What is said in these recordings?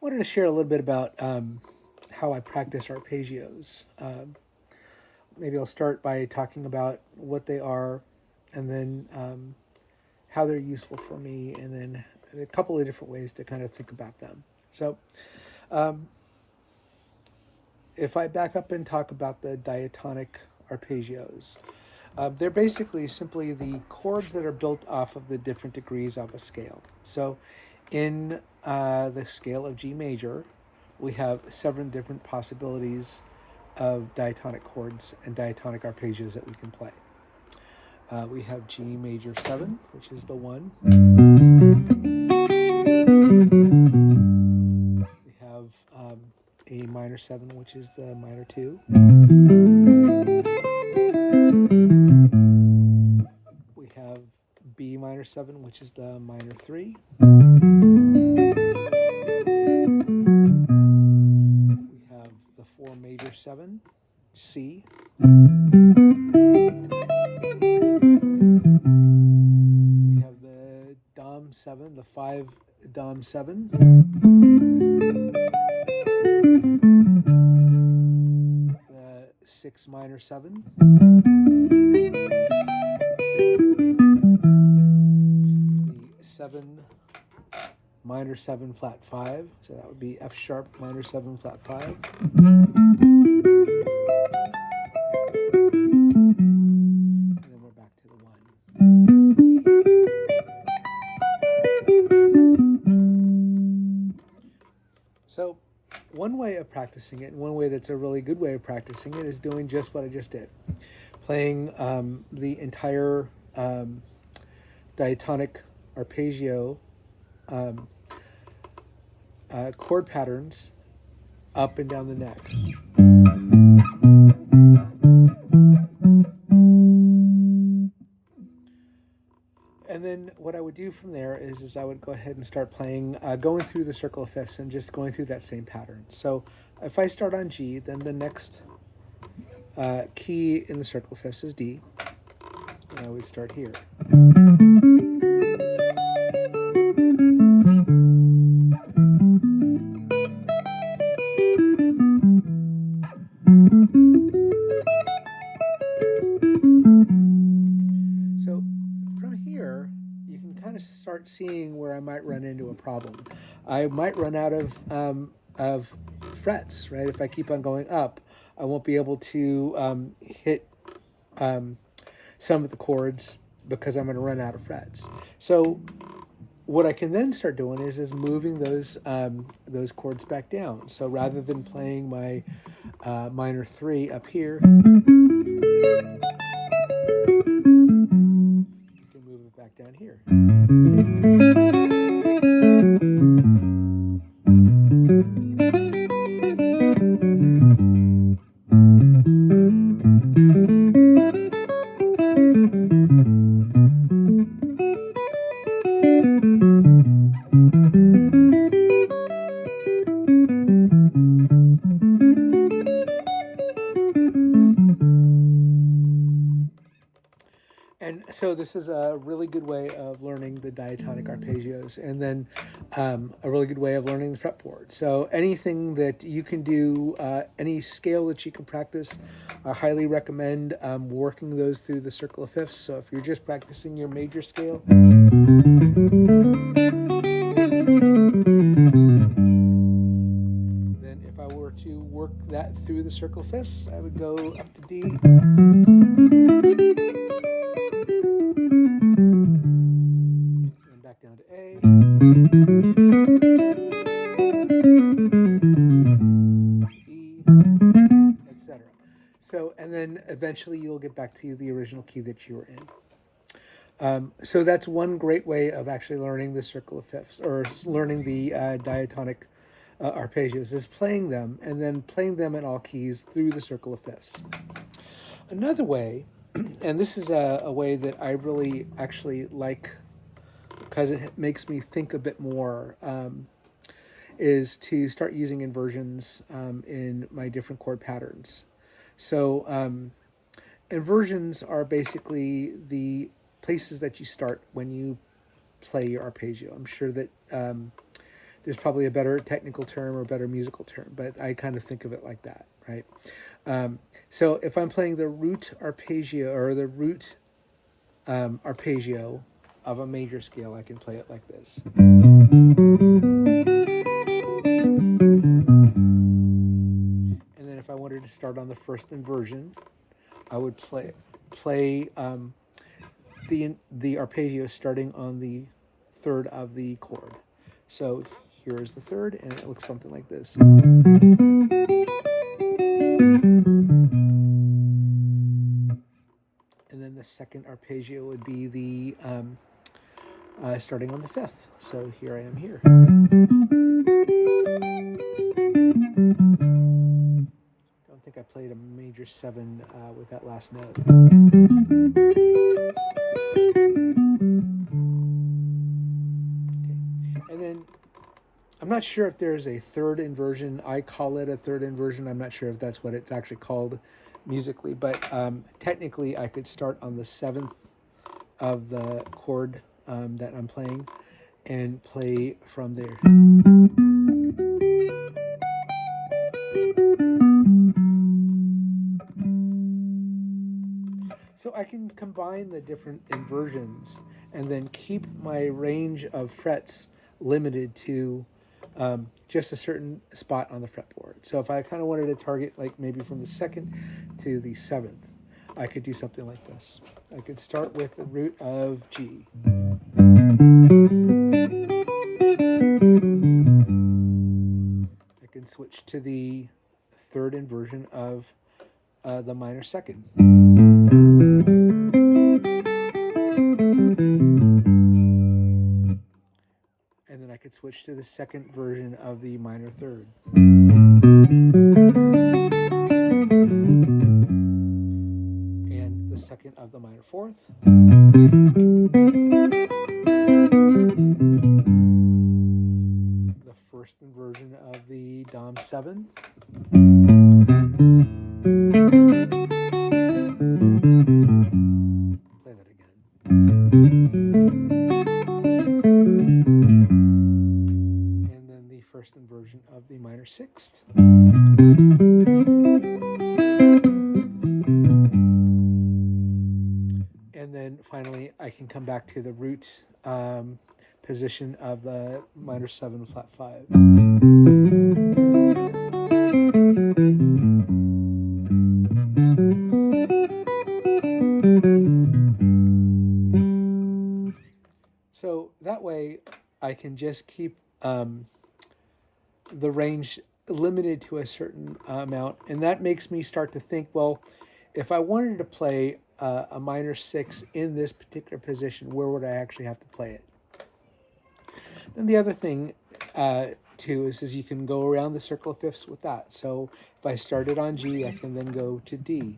wanted to share a little bit about how I practice arpeggios. Maybe I'll start by talking about what they are, and then how they're useful for me, and then a couple of different ways to kind of think about them. So, um, if I back up and talk about the diatonic arpeggios, they're basically simply the chords that are built off of the different degrees of a scale. So, in the scale of G major, we have 7 different possibilities of diatonic chords and diatonic arpeggios that we can play. We have G major 7, which is the 1. We have A minor 7, which is the minor 2. We have B minor 7, which is the minor 3. We have the 4 major 7, C. We have the Dom 7, the 5 Dom 7. The 6 minor 7. The 7 minor 7 flat 5. So that would be F sharp minor 7 flat 5. And then we're back to the 1. So one way of practicing it, and one way that's a really good way of practicing it, is doing just what I just did. Playing the entire diatonic arpeggio chord patterns up and down the neck. And then what I would do from there is I would go ahead and start playing, going through the circle of fifths and just going through that same pattern. So if I start on G, then the next key in the circle of fifths is D. And I would start here. So from here, you can kind of start seeing where I might run into a problem. I might run out of frets, right? If I keep on going up, I won't be able to hit some of the chords because I'm going to run out of frets. So what I can then start doing is moving those chords back down. So rather than playing my minor 3 up here, you can move it back down here. And so this is a really good way of learning the diatonic arpeggios, and then a really good way of learning the fretboard. So anything that you can do, any scale that you can practice, I highly recommend working those through the circle of fifths. So if you're just practicing your major scale, then if I were to work that through the circle of fifths, I would go up to D. Down to A, E, etc. So, and then eventually you'll get back to the original key that you were in. So that's one great way of actually learning the circle of fifths, or learning the diatonic arpeggios, is playing them and then playing them in all keys through the circle of fifths. Another way, and this is a way that I really actually like, because it makes me think a bit more, is to start using inversions in my different chord patterns. So inversions are basically the places that you start when you play your arpeggio. I'm sure that There's probably a better technical term or better musical term, but I kind of think of it like that, right? So if I'm playing the root arpeggio or the root arpeggio of a major scale, I can play it like this. And then if I wanted to start on the first inversion, I would play the arpeggio starting on the third of the chord. So here is the third, and it looks something like this. And then the second arpeggio would be the starting on the fifth. So here I am here. Don't think I played a major 7 with that last note. Okay. And then I'm not sure if there's a third inversion. I call it a third inversion. I'm not sure if that's what it's actually called musically, but technically I could start on the 7th of the chord that I'm playing and play from there. So I can combine the different inversions and then keep my range of frets limited to just a certain spot on the fretboard. So if I kind of wanted to target like maybe from the 2nd to the 7th, I could do something like this. I could start with the root of G. I can switch to the 3rd inversion of the minor 2nd. And then I could switch to the 2nd version of the minor 3rd. And the 2nd of the minor 4th. The 1st inversion of the Dom 7. Play that again. And then the 1st inversion of the minor 6th. And then finally, I can come back to the root position of the minor 7 flat 5. So that way, I can just keep the range limited to a certain amount, and that makes me start to think, well, if I wanted to play a minor 6 in this particular position, where would I actually have to play it? Then the other thing too is you can go around the circle of fifths with that. So if I started on G, I can then go to D.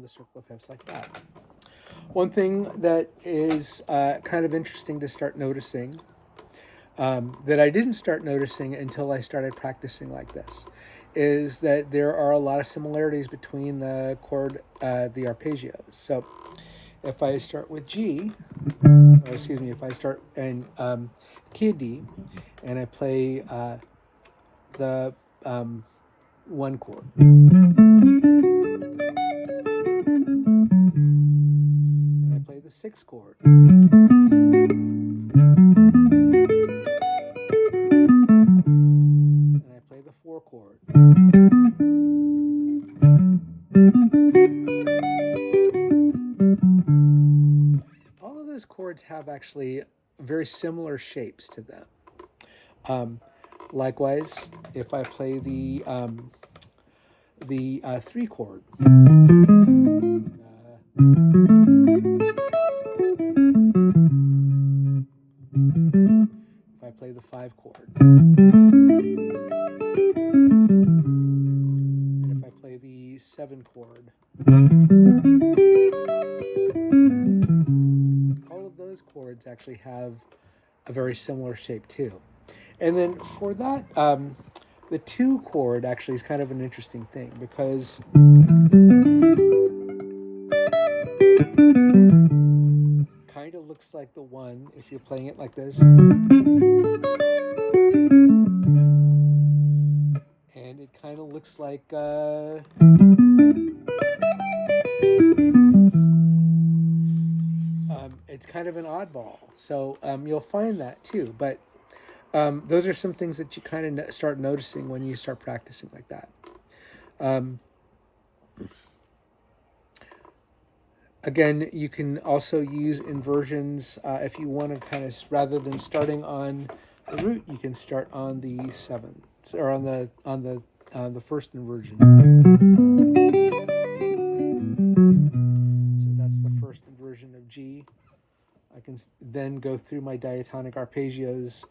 Circle of fifths like that. One thing that is kind of interesting to start noticing, that I didn't start noticing until I started practicing like this, is that there are a lot of similarities between the chord, the arpeggios. So if I start with G, if I start in key of D, and I play the 1 chord. And I play the 6th chord. And I play the 4 chord. All of those chords have actually very similar shapes to them. Likewise, if I play the 3 chord, play the 5 chord. And if I play the 7 chord, all of those chords actually have a very similar shape too. And then for that, the 2 chord actually is kind of an interesting thing because kind of looks like the 1 if you're playing it like this. And it kind of looks like it's kind of an oddball. So you'll find that too. But those are some things that you kind of start noticing when you start practicing like that. Again, you can also use inversions if you want to kind of, rather than starting on the root, you can start on the 7 or on the first inversion. So that's the first inversion of G. I can then go through my diatonic arpeggios.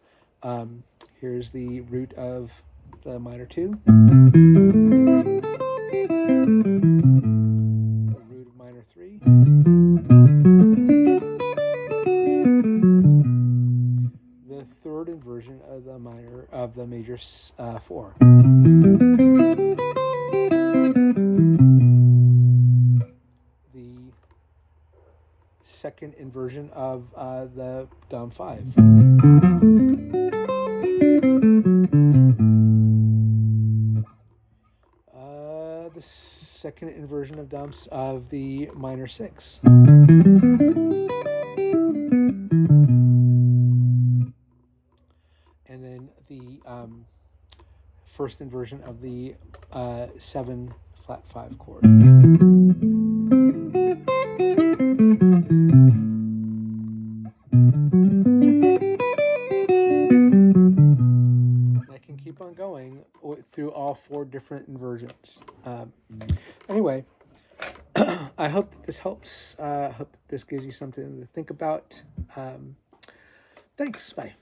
Here's the root of the minor 2. The root of minor 3. The third inversion of the major 4. The second inversion of the Dom 5. The second inversion of the minor 6. And then the first inversion of the 7 flat 5 chord. I can keep on going through all 4 different inversions. Anyway, I hope that this helps. I hope that this gives you something to think about. Thanks. Bye.